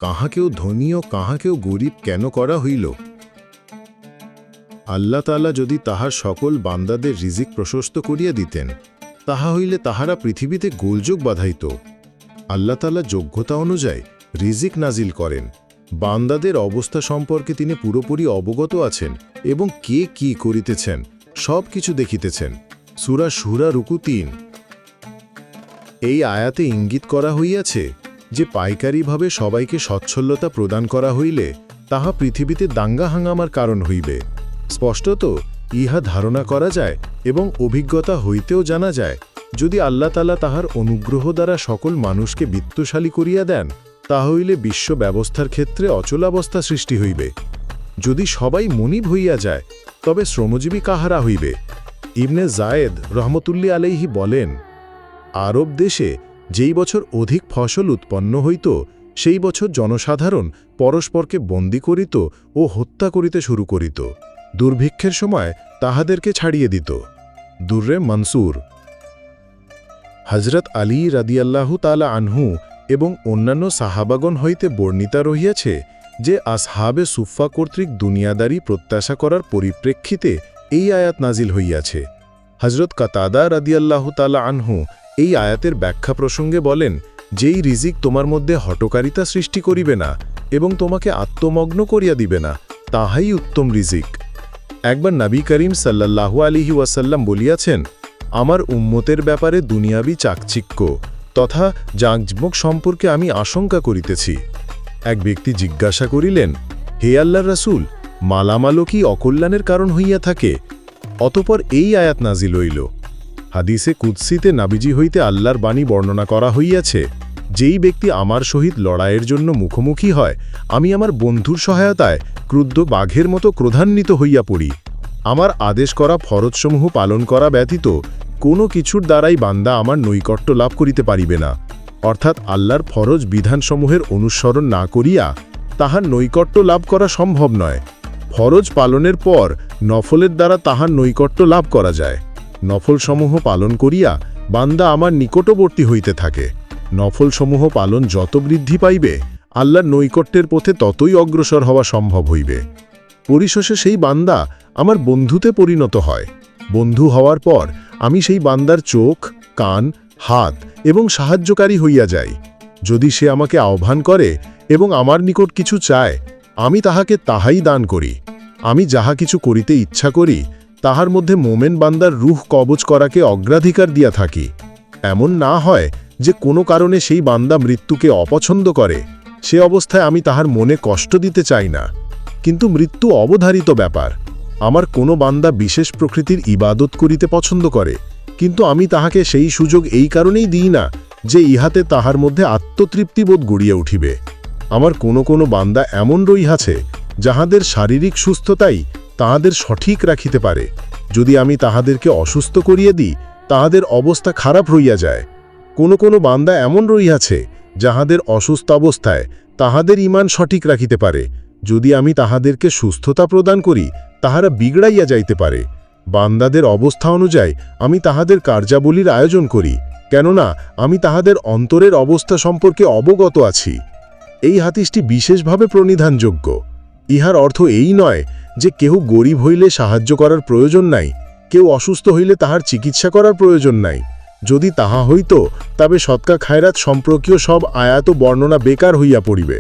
কাহাকেও ধনী ও কাহাকেও গরিব কেন করা হইল? আল্লাহ তাআলা যদি তাহার সকল বান্দাদের রিজিক প্রশস্ত করিয়া দিতেন, তাহা হইলে তাহারা পৃথিবীতে গোলযোগ বাধাইত। আল্লাহ তাআলা যোগ্যতা অনুযায়ী রিজিক নাজিল করেন। বান্দাদের অবস্থা সম্পর্কে তিনি পুরোপুরি অবগত আছেন এবং কে কি করিতেছেন সব কিছু দেখিতেছেন। সূরা শুরা রুকু ৩। এই আয়াতে ইঙ্গিত করা হইয়াছে যে পাইকারিভাবে সবাইকে সচ্ছলতা প্রদান করা হইলে তাহা পৃথিবীতে দাঙ্গা হাঙ্গামার কারণ হইবে। স্পষ্টত ইহা ধারণা করা যায় এবং অভিজ্ঞতা হইতেও জানা যায়, যদি আল্লাহ তাআলা তাহার অনুগ্রহ দ্বারা সকল মানুষকে বিত্তশালী করিয়া দেন, তাহা হইলে বিশ্ব ব্যবস্থার ক্ষেত্রে অচলাবস্থা সৃষ্টি হইবে। যদি সবাই মনিব হইয়া যায়, তবে শ্রমজীবী কাহারা হইবে? ইবনে জায়েদ রহমতুল্লাহ আলাইহি বলেন, আরব দেশে যেই বছর অধিক ফসল উৎপন্ন হইত, সেই বছর জনসাধারণ পরস্পরকে বন্দী করিত ও হত্যা করিতে শুরু করিত। দুর্ভিক্ষের সময় তাহাদেরকে ছাড়িয়ে দিত। দুর্রে মনসুর। হজরত আলী রাদিয়াল্লাহু তাআলা আনহু এবং অন্যান্য সাহাবাগণ হইতে বর্ণিতা রহিয়াছে যে আসহাবে সুফা কর্তৃক দুনিয়াদারি প্রত্যাশা করার পরিপ্রেক্ষিতে এই আয়াত নাজিল হইয়াছে। হজরত কাতাদা রাদিয়াল্লাহু তাআলা আনহু এই আয়াতের ব্যাখ্যা প্রসঙ্গে বলেন, যেই রিজিক তোমার মধ্যে হটকারিতা সৃষ্টি করিবে না এবং তোমাকে আত্মমগ্ন করিয়া দিবে না, তাহাই উত্তম রিজিক। একবার নবী করিম সাল্লাল্লাহু আলাইহি ওয়াসাল্লাম বলিয়াছেন, আমার উম্মতের ব্যাপারে দুনিয়াবি চাকচিক্য তথা জাঁকজমক সম্পর্কে আমি আশঙ্কা করিতেছি। এক ব্যক্তি জিজ্ঞাসা করিলেন, হে আল্লাহর রাসূল, মালামালও কি অকল্যাণের কারণ হইয়া থাকে? অতঃপর এই আয়াত নাজিল হইল। হাদিসে কুদসিতে নাবিজি হইতে আল্লাহর বাণী বর্ণনা করা হইয়াছে, যেই ব্যক্তি আমার সহিত লড়াইয়ের জন্য মুখোমুখি হয়, আমি আমার বন্ধুর সহায়তায় ক্রুদ্ধ বাঘের মতো ক্রোধান্বিত হইয়া পড়ি। আমার আদেশ করা ফরজসমূহ পালন করা ব্যতীত কোনো কিছুর দ্বারাই বান্দা আমার নৈকট্য লাভ করিতে পারিবে না। অর্থাৎ আল্লাহর ফরজ বিধানসমূহের অনুসরণ না করিয়া তাহার নৈকট্য লাভ করা সম্ভব নয়। ফরজ পালনের পর নফলের দ্বারা তাহার নৈকট্য লাভ করা যায়। নফলসমূহ পালন করিয়া বান্দা আমার নিকটবর্তী হইতে থাকে। নফলসমূহ পালন যত বৃদ্ধি পাইবে, আল্লাহর নৈকট্যের পথে ততই অগ্রসর হওয়া সম্ভব হইবে। পরিশেষে সেই বান্দা আমার বন্ধুতে পরিণত হয়। বন্ধু হওয়ার পর আমি সেই বান্দার চোখ, কান, হাত এবং সাহায্যকারী হইয়া যাই। যদি সে আমাকে আহ্বান করে এবং আমার নিকট কিছু চায়, আমি তাহাকে তাহাই দান করি। আমি যাহা কিছু করিতে ইচ্ছা করি, তাহার মধ্যে মোমেন বান্দার রূহ কবজ করাকে অগ্রাধিকার দিয়া থাকি। এমন না হয় যে কোনো কারণে সেই বান্দা মৃত্যুকে অপছন্দ করে, সে অবস্থায় আমি তাহার মনে কষ্ট দিতে চাই না। কিন্তু মৃত্যু অবধারিত ব্যাপার। আমার কোনো বান্দা বিশেষ প্রকৃতির ইবাদত করিতে পছন্দ করে, কিন্তু আমি তাহাকে সেই সুযোগ এই কারণেই দিই না যে ইহাতে তাহার মধ্যে আত্মতৃপ্তিবোধ গড়িয়া উঠিবে। আমার কোনো বান্দা এমন রহিয়াছে যাহাদের শারীরিক সুস্থতাই তাহাদের সঠিক রাখিতে পারে। যদি আমি তাহাদেরকে অসুস্থ করিয়া দিই, তাহাদের অবস্থা খারাপ হইয়া যায়। কোনো বান্দা এমন রহিয়াছে যাহাদের অসুস্থ অবস্থায় তাহাদের ঈমান সঠিক রাখিতে পারে। যদি আমি তাহাদেরকে সুস্থতা প্রদান করি, তাহারা বিগড়াইয়া যাইতে পারে। বান্দাদের অবস্থা অনুযায়ী আমি তাহাদের কার্যাবলীর আয়োজন করি, কেননা আমি তাহাদের অন্তরের অবস্থা সম্পর্কে অবগত আছি। এই হাদিসটি বিশেষভাবে প্রণিধানযোগ্য। ইহার অর্থ এই নয় যে কেহ গরিব হইলে সাহায্য করার প্রয়োজন নাই, কেউ অসুস্থ হইলে তাহার চিকিৎসা করার প্রয়োজন নাই। যদি তাহা হইত, তবে সদকা খায়রাত সম্পর্কীয় সব আয়াত ও বর্ণনা বেকার হইয়া পড়িবে।